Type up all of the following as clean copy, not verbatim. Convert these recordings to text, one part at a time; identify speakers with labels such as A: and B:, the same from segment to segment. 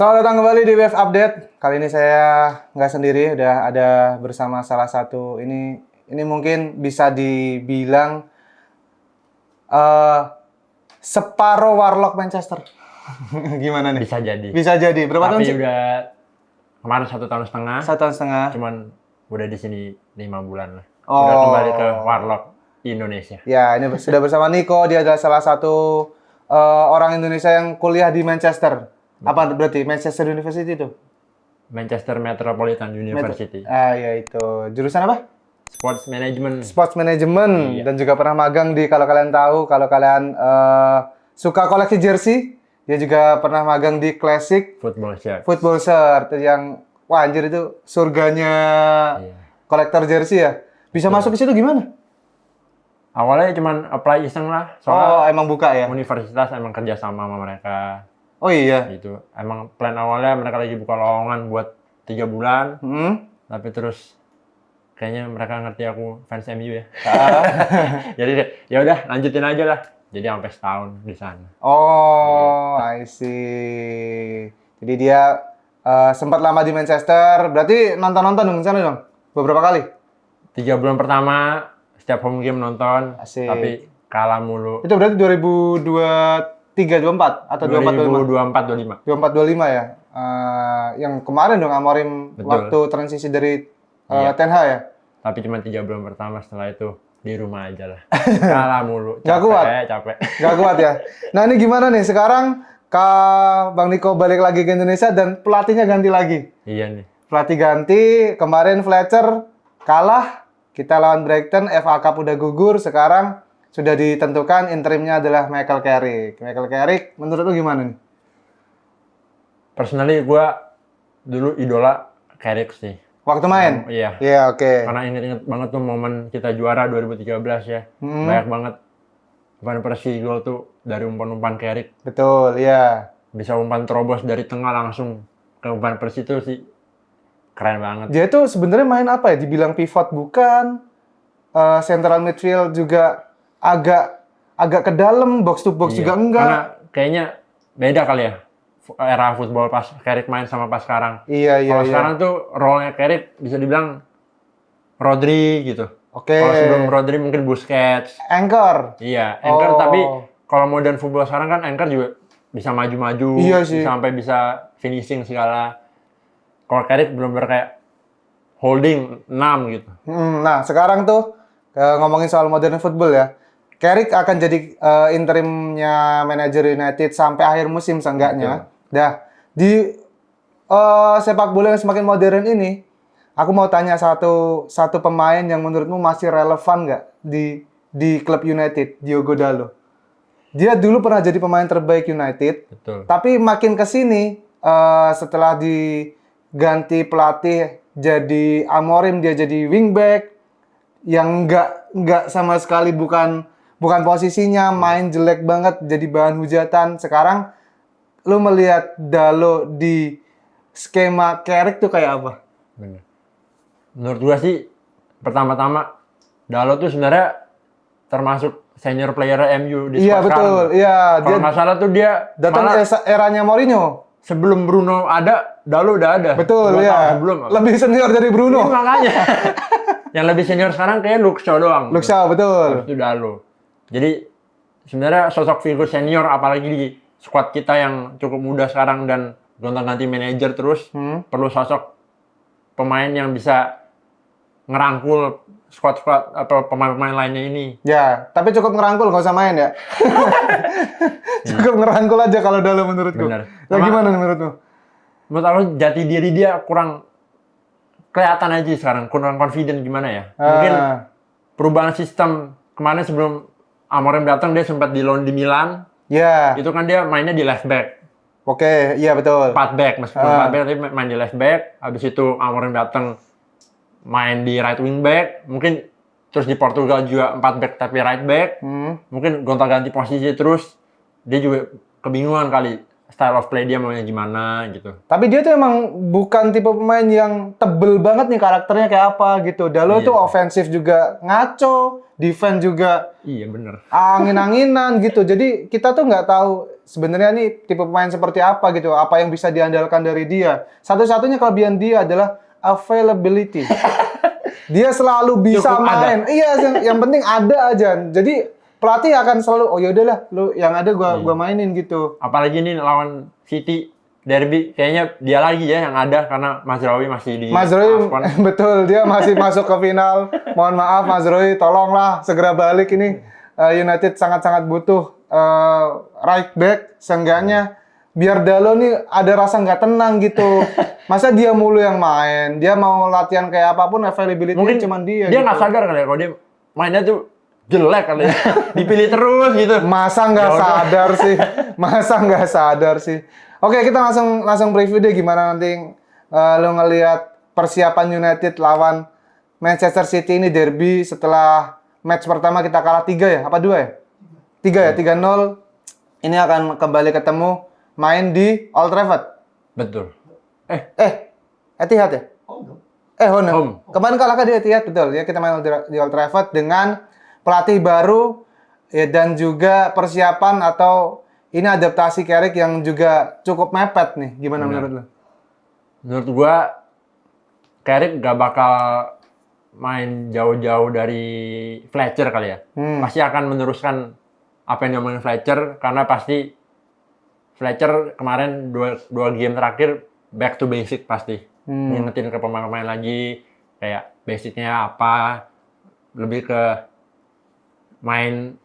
A: Selamat datang kembali di Wave Update. Kali ini saya nggak sendiri, udah ada bersama salah satu ini mungkin bisa dibilang separuh Warlock Manchester. Gimana nih?
B: Bisa jadi.
A: Bisa jadi. Berapa tahun
B: Tapi
A: sih?
B: udah kemarin 1,5 tahun.
A: 1 tahun setengah.
B: Cuman udah di sini 5 bulan lah.
A: Oh.
B: Udah kembali ke Warlock Indonesia.
A: Ya, ini sudah bersama Niko. Dia adalah salah satu orang Indonesia yang kuliah di Manchester. Apa berarti Manchester University itu?
B: Manchester Metropolitan University.
A: Ya itu. Jurusan apa?
B: Sports Management.
A: Sports Management.
B: Iya.
A: Dan juga pernah magang di, kalau kalian tahu, kalau kalian suka koleksi jersey, dia juga pernah magang di Classic
B: Football Shirt.
A: Football Shirt yang wah anjir itu surganya
B: Iya.
A: kolektor jersey ya. Bisa masuk ke situ gimana?
B: Awalnya cuman apply iseng lah.
A: Oh,
B: Soalnya
A: emang buka ya?
B: universitas emang kerja sama mereka.
A: Oh iya.
B: Gitu. Emang plan awalnya mereka lagi buka lowongan buat 3 bulan. Tapi terus kayaknya mereka ngerti aku fans MU ya. Jadi ya udah lanjutin aja lah. Jadi sampai setahun di sana.
A: Oh, I see. Jadi dia sempat lama di Manchester. Berarti nonton-nonton dong di sana dong? Beberapa kali?
B: 3 bulan pertama setiap home game nonton.
A: Asik.
B: Tapi kalah mulu.
A: Itu berarti 2023-24 atau 24-25?
B: 2024-25.
A: 24-25 ya? Yang kemarin dong Amorim
B: Betul.
A: waktu transisi dari
B: Iya.
A: Ten Hag ya?
B: Tapi cuma 3 bulan pertama, setelah itu di rumah aja lah. Kalah mulu.
A: Nggak kuat?
B: Capek.
A: Gak kuat ya? Nah ini gimana nih sekarang Bang Niko balik lagi ke Indonesia dan pelatihnya ganti lagi.
B: Iya nih.
A: Pelatih ganti, kemarin Fletcher kalah, kita lawan Brighton, FA Cup udah gugur, sekarang sudah ditentukan interimnya adalah Michael Carrick. Michael Carrick, menurut lu gimana nih?
B: Personally gue dulu idola Carrick sih.
A: Waktu main?
B: Iya.
A: Iya, oke.
B: Karena inget-inget banget tuh momen kita juara 2013 ya. Banyak banget Van Persie gol tuh dari umpan-umpan Carrick.
A: Betul, iya.
B: Bisa umpan terobos dari tengah langsung ke Van Persie tuh sih keren banget.
A: Dia tuh sebenarnya main apa ya? Dibilang pivot bukan, central midfield juga agak ke dalam, box to box
B: Iya,
A: juga enggak.
B: Karena kayaknya beda kali ya era football pas Carrick main sama pas sekarang.
A: Iya.
B: Kalau sekarang tuh role-nya Carrick bisa dibilang Rodri gitu.
A: Oke.
B: Kalau sebelum Rodri mungkin Busquets.
A: Anchor.
B: Iya, anchor.
A: Oh.
B: Tapi kalau modern football sekarang kan anchor juga bisa maju-maju,
A: Iya sih.
B: sampai bisa finishing segala. Kalau Carrick benar-benar kayak holding 6 gitu.
A: Nah, sekarang tuh ngomongin soal modern football ya. Carrick akan jadi interimnya manajer United sampai akhir musim seenggaknya. Dah, di sepak bola yang semakin modern ini, aku mau tanya satu pemain yang menurutmu masih relevan nggak di klub United, Diogo Dalot. Dia dulu pernah jadi pemain terbaik United,
B: Betul.
A: tapi makin ke sini setelah diganti pelatih jadi Amorim, dia jadi wingback yang nggak sama sekali bukan posisinya, main jelek banget, jadi bahan hujatan. Sekarang lu melihat Dalot di skema Carrick tuh kayak apa?
B: Bener. Menurut gua sih pertama-tama Dalot tuh sebenarnya termasuk senior player MU di
A: Iya
B: squad
A: betul,
B: sekarang.
A: iya
B: Kalau nggak salah tuh dia
A: datang
B: malah
A: eranya Mourinho.
B: sebelum Bruno ada, Dalot udah ada.
A: Betul
B: 2 tahun
A: ya.
B: sebelum.
A: Lebih senior dari Bruno.
B: Iya, makanya. Yang lebih senior sekarang kayak Luke Shaw doang.
A: Luke Shaw, betul.
B: Itu Dalot. Jadi sebenarnya sosok figur senior apalagi di squad kita yang cukup muda sekarang dan gonta-ganti manajer terus, perlu sosok pemain yang bisa ngerangkul squad-squad atau pemain-pemain lainnya ini.
A: Ya, tapi cukup ngerangkul, nggak usah main ya. Cukup ngerangkul aja kalau Dalot menurutku.
B: Bener.
A: Nah, gimana menurutmu?
B: Menurut aku jati diri dia kurang kelihatan aja sekarang, kurang confident gimana ya. Mungkin perubahan sistem kemarin sebelum Amorim datang dia sempat di loan di Milan.
A: Ya,
B: Itu kan dia mainnya di left back.
A: oke, iya betul.
B: 4 back meskipun 4 back tapi main di left back. Habis itu Amorim datang main di right wing back. Mungkin terus di Portugal juga 4 back tapi right back. Mungkin gonta-ganti posisi terus. Dia juga kebingungan kali style of play dia maunya gimana gitu.
A: Tapi dia tuh emang bukan tipe pemain yang tebel banget nih karakternya kayak apa gitu. Dalo
B: Iya.
A: tuh ofensif juga ngaco, defense juga
B: Iya bener.
A: angin-anginan gitu. Jadi kita tuh nggak tahu sebenarnya nih tipe pemain seperti apa gitu. Apa yang bisa diandalkan dari dia. Satu-satunya kelebihan dia adalah availability. Dia selalu bisa
B: Cukup ada.
A: main. Iya, yang penting ada aja. Jadi pelatih akan selalu, oh yaudahlah, lu yang ada gua mainin gitu.
B: Apalagi nih lawan City derby, kayaknya dia lagi ya yang ada karena Mazraoui masih di
A: Mazraoui,
B: AFCON.
A: betul, dia masih masuk ke final. Mohon maaf Mazraoui, tolonglah segera balik ini. United sangat-sangat butuh right back, seenggaknya biar Dalo nih ada rasa nggak tenang gitu. Masa dia mulu yang main, dia mau latihan kayak apapun, availability
B: Mungkin
A: cuma dia
B: dia
A: gitu.
B: nggak sadar kali ya kalau dia mainnya tuh jelek kali ya. Dipilih terus gitu.
A: Masa nggak sadar sih? Masa nggak sadar sih? Oke, kita langsung preview deh gimana nanti lo ngelihat persiapan United lawan Manchester City ini derby setelah match pertama kita kalah 3 ya? Apa 2 ya? 3 ya, 3-0. Ini akan kembali ketemu main di Old Trafford.
B: Betul.
A: Etihad ya? Home.
B: Home.
A: Kemarin kalah di Etihad, betul. Ya, kita main di Old Trafford dengan pelatih baru ya, dan juga persiapan atau ini adaptasi Carrick yang juga cukup mepet nih. Gimana menurut lo?
B: Menurut gua Carrick gak bakal main jauh-jauh dari Fletcher kali ya. Pasti akan meneruskan apa yang diomongin Fletcher karena pasti Fletcher kemarin dua game terakhir back to basic pasti. Ngingetin ke pemain-pemain lagi kayak basicnya apa, lebih ke main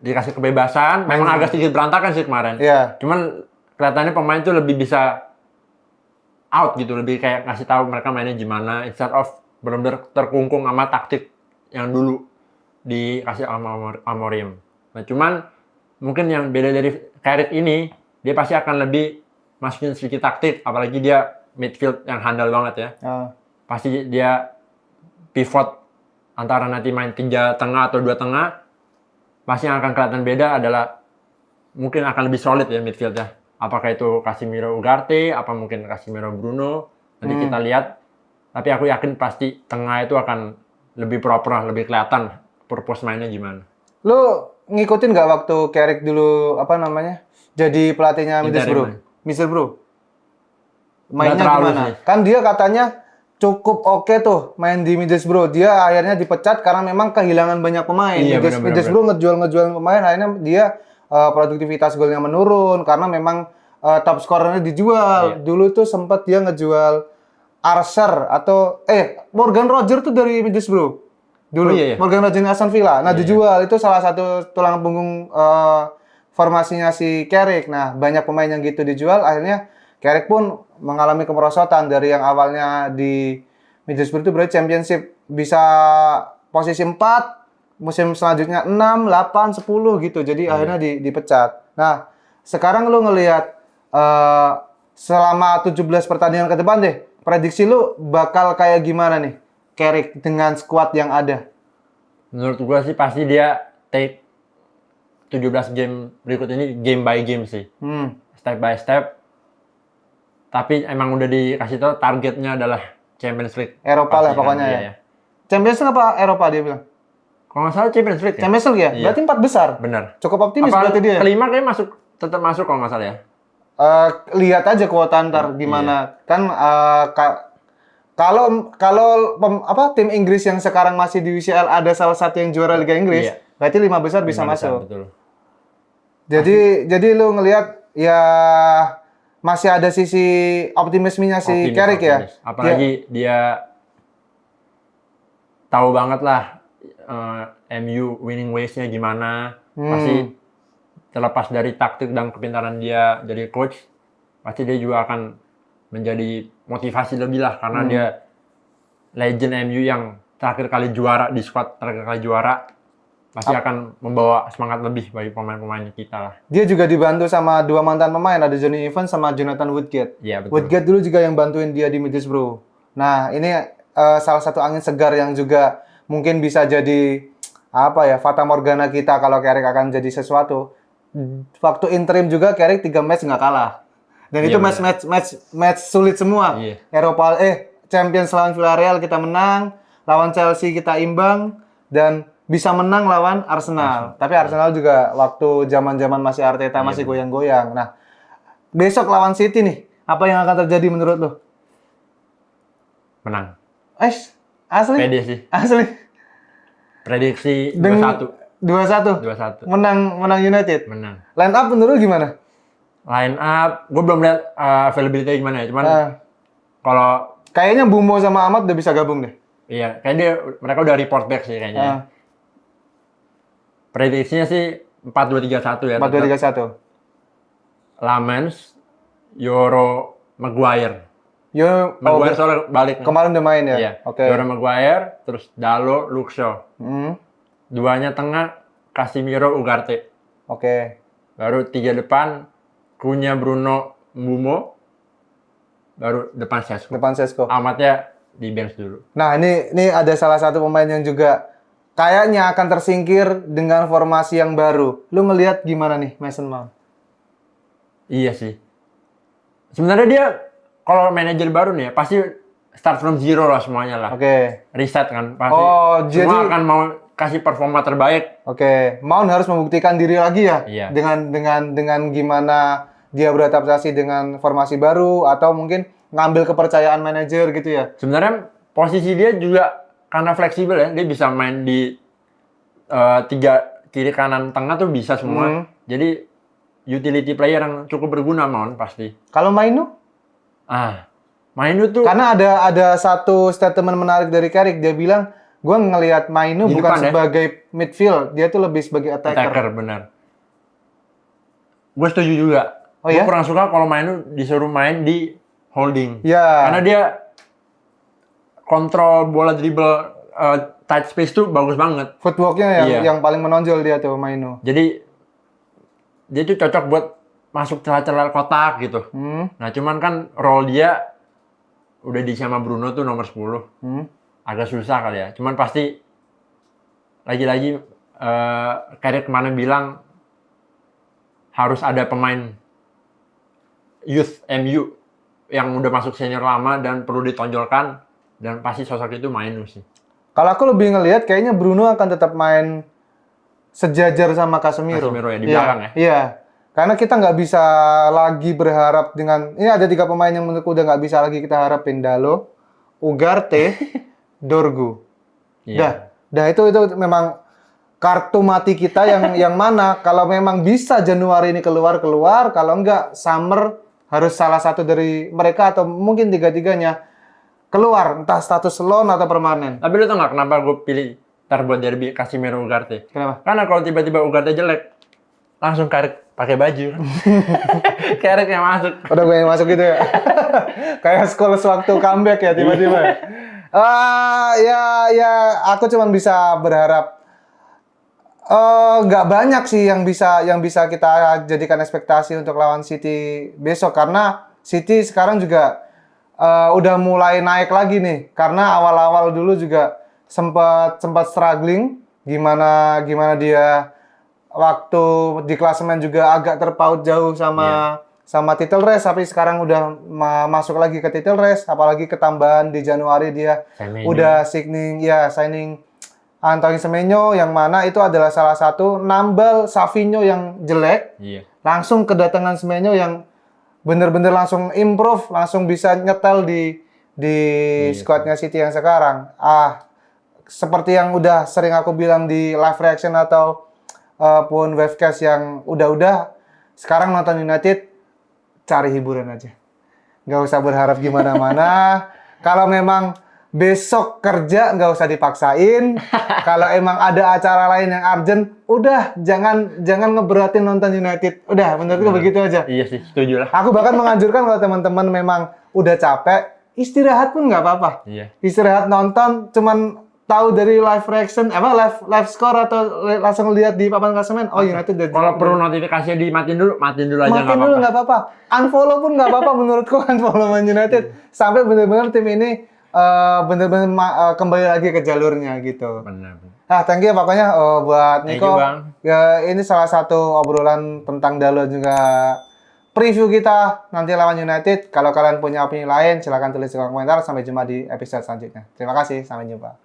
B: dikasih kebebasan. Memang agak sedikit berantakan sih kemarin.
A: Iya.
B: Cuman kelihatannya pemain tuh lebih bisa out gitu, lebih kayak ngasih tahu mereka mainnya gimana instead of benar-benar terkungkung sama taktik yang dulu dikasih sama Amorim. Nah, cuman mungkin yang beda dari Carrick ini, dia pasti akan lebih masukin sedikit taktik, apalagi dia midfield yang handal banget ya. Pasti dia pivot antara nanti main 3 tengah atau 2 tengah. Pasti yang akan kelihatan beda adalah mungkin akan lebih solid ya midfieldnya. Apakah itu Casemiro Ugarte, apa mungkin Casemiro Bruno, nanti kita lihat. Tapi aku yakin pasti tengah itu akan lebih proper, lebih kelihatan purpose mainnya gimana.
A: Lu ngikutin nggak waktu Carrick dulu apa namanya jadi pelatihnya Middlesbrough? Mainnya gimana?
B: Sih.
A: Kan dia katanya cukup oke tuh main di Middlesbrough. Dia akhirnya dipecat karena memang kehilangan banyak pemain.
B: Iya,
A: Middlesbrough ngejual pemain, akhirnya dia produktivitas golnya menurun karena memang top scorernya dijual.
B: Iya.
A: Dulu tuh sempat dia ngejual Archer atau Morgan Rogers tuh dari Middlesbrough. Dulu
B: iya.
A: Morgan Rogers Aston Villa. Nah, dijual itu salah satu tulang punggung formasinya si Carrick. Nah, banyak pemain yang gitu dijual, akhirnya Carrick pun mengalami kemerosotan dari yang awalnya di Middlesbrough itu berarti Championship bisa posisi 4, musim selanjutnya 6, 8, 10 gitu. Jadi akhirnya dipecat. Nah, sekarang lu ngelihat selama 17 pertandingan ke depan deh, prediksi lu bakal kayak gimana nih Carrick dengan skuad yang ada?
B: Menurut gua sih pasti dia take 17 game berikut ini game by game sih. Step by step. Tapi emang udah dikasih tahu targetnya adalah Champions League.
A: Eropa lah pokoknya ya.
B: Iya.
A: Champions League apa Eropa dia bilang?
B: Kalau nggak salah Champions League ya?
A: Champions League ya?
B: Iya.
A: Berarti 4 besar.
B: Benar.
A: Cukup optimis
B: Apa
A: berarti dia.
B: kelima kayaknya tetap masuk kalau nggak salah ya.
A: Lihat aja kuota ntar gimana. Kan kalau tim Inggris yang sekarang masih di UCL ada salah satu yang juara Liga Inggris, berarti 5 besar bisa
B: 5 besar,
A: masuk.
B: betul.
A: Jadi lu ngelihat ya masih ada sisi optimismenya si Carrick ya.
B: Apalagi dia tahu banget lah MU winning ways-nya gimana. Pasti terlepas dari taktik dan kepintaran dia jadi coach, pasti dia juga akan menjadi motivasi lebih lah karena dia legend MU yang terakhir kali juara di squad terakhir kali juara. Pasti akan membawa semangat lebih bagi pemain-pemain kita lah.
A: Dia juga dibantu sama 2 mantan pemain, ada Johnny Evans sama Jonathan Woodgate.
B: Iya, betul.
A: Woodgate dulu juga yang bantuin dia di Middlesbrough. Nah, ini salah satu angin segar yang juga mungkin bisa jadi fata morgana kita kalau Carrick akan jadi sesuatu. waktu interim juga Carrick 3 match nggak kalah. Dan itu
B: Iya,
A: match sulit semua.
B: Iya.
A: Champions lawan Villarreal kita menang, lawan Chelsea kita imbang, dan bisa menang lawan Arsenal. Tapi Arsenal juga waktu zaman-zaman masih Arteta masih goyang-goyang. Nah, besok lawan City nih, apa yang akan terjadi menurut lo?
B: Menang.
A: Asli?
B: Pede sih.
A: Asli.
B: Prediksi 2-1.
A: 2-1.
B: 2-1.
A: Menang United.
B: Menang.
A: Line up menurut gimana?
B: Line up, gue belum lihat availability gimana ya. Cuman kalau
A: Kayaknya Bumo sama Ahmad udah bisa gabung deh.
B: iya, kayaknya mereka udah report back sih kayaknya. Prediksinya sih 4-2-3-1 ya.
A: 4-2-3-1.
B: Lamens, Yoro, Maguire.
A: Maguire
B: soalnya balik.
A: kemarin udah main ya?
B: Iya.
A: Oke.
B: Yoro Maguire, terus Dalo, Luke Shaw.
A: Hmm.
B: Duanya tengah, Casemiro, Ugarte.
A: Oke.
B: Baru 3 depan, Cunha, Bruno, Mbumo. Baru depan Sesko.
A: Depan Sesko.
B: Amatnya di bench dulu.
A: Nah, ini ada salah satu pemain yang juga kayaknya akan tersingkir dengan formasi yang baru. Lu ngelihat gimana nih Mason Mount?
B: Iya sih. Sebenarnya dia kalau manajer baru nih ya, pasti start from zero lah semuanya lah.
A: Oke.
B: Reset kan. Pasti
A: Oh,
B: semua
A: jadi
B: akan mau kasih performa terbaik.
A: Oke, Mount harus membuktikan diri lagi ya.
B: Iya.
A: Dengan gimana dia beradaptasi dengan formasi baru atau mungkin ngambil kepercayaan manajer gitu ya.
B: Sebenarnya posisi dia juga karena fleksibel ya, dia bisa main di 3 kiri kanan tengah tuh bisa semua. Jadi utility player yang cukup berguna Mount pasti.
A: Kalau Mainu?
B: Mainu tuh
A: Karena ada satu statement menarik dari Carrick, dia bilang, gue ngelihat Mainu
B: Di
A: bukan
B: depan ya?
A: sebagai midfield, dia tuh lebih sebagai
B: attacker benar. Gue setuju juga.
A: Oh
B: Gue
A: ya?
B: kurang suka kalau Mainu disuruh main di holding.
A: Ya.
B: Karena dia kontrol bola dribble tight space tuh bagus banget.
A: Footwork-nya
B: Iya.
A: yang paling menonjol dia tuh Mainu.
B: Jadi dia tuh cocok buat masuk celah-celah kotak gitu. Nah cuman kan role dia udah di sama Bruno tuh nomor 10. Agak susah kali ya. Cuman pasti lagi-lagi Carrick kemana bilang harus ada pemain youth MU yang udah masuk senior lama dan perlu ditonjolkan, dan pasti sosok itu Mainu sih.
A: Kalau aku lebih ngelihat kayaknya Bruno akan tetap main sejajar sama Casemiro.
B: Casemiro ya, di belakang ya?
A: Iya. Karena kita nggak bisa lagi berharap dengan... Ini ada 3 pemain yang menurutku udah nggak bisa lagi kita harapin. Dalo, Ugarte, Dorgu.
B: Iya.
A: Dah itu memang kartu mati kita yang mana kalau memang bisa Januari ini keluar, kalau enggak summer harus salah satu dari mereka atau mungkin 3-3-nya keluar, entah status loan atau permanen.
B: Tapi lu tau nggak kenapa gue pilih buat derby Casemiro Ugarte?
A: Kenapa?
B: Karena kalau tiba-tiba Ugarte jelek, langsung Carrick pakai baju. Carrick yang masuk.
A: Udah gue yang masuk gitu ya. Kayak Scholes waktu comeback ya tiba-tiba. Ya aku cuma bisa berharap nggak banyak sih yang bisa kita jadikan ekspektasi untuk lawan City besok, karena City sekarang juga udah mulai naik lagi nih, karena awal-awal dulu juga sempat struggling, gimana dia waktu di klasemen juga agak terpaut jauh sama title race, tapi sekarang udah masuk lagi ke title race, apalagi ketambahan di Januari dia udah signing Antoine Semenyo, yang mana itu adalah salah satu nambal Savinho yang jelek.
B: Iya.
A: Langsung kedatangan Semenyo yang bener-bener langsung improve, langsung bisa nyetel di squadnya City yang sekarang. Seperti yang udah sering aku bilang di live reaction atau pun webcast yang udah sekarang nonton United cari hiburan aja. Nggak usah berharap gimana-mana. Kalau memang besok kerja nggak usah dipaksain. Kalau emang ada acara lain yang urgent, udah jangan ngeberatin nonton United. Udah, menurutku begitu aja.
B: Iya sih, setuju lah.
A: Aku bahkan menganjurkan kalau teman-teman memang udah capek, istirahat pun nggak apa-apa.
B: Iya.
A: Istirahat nonton, cuman tahu dari live reaction, live score atau langsung lihat di papan klasemen. Oh, United udah.
B: Kalau perlu notifikasinya dimatiin dulu aja nggak
A: matiin dulu nggak apa-apa. Unfollow pun nggak apa-apa menurutku, unfollow Man United sampai benar-benar tim ini benar-benar kembali lagi ke jalurnya gitu.
B: Benar.
A: Thank you pokoknya buat
B: Thank
A: Niko.
B: you, Bang.
A: Ya, ini salah satu obrolan tentang Dalo juga preview kita nanti lawan United. Kalau kalian punya opini lain, silahkan tulis di kolom komentar. Sampai jumpa di episode selanjutnya. Terima kasih, sampai jumpa.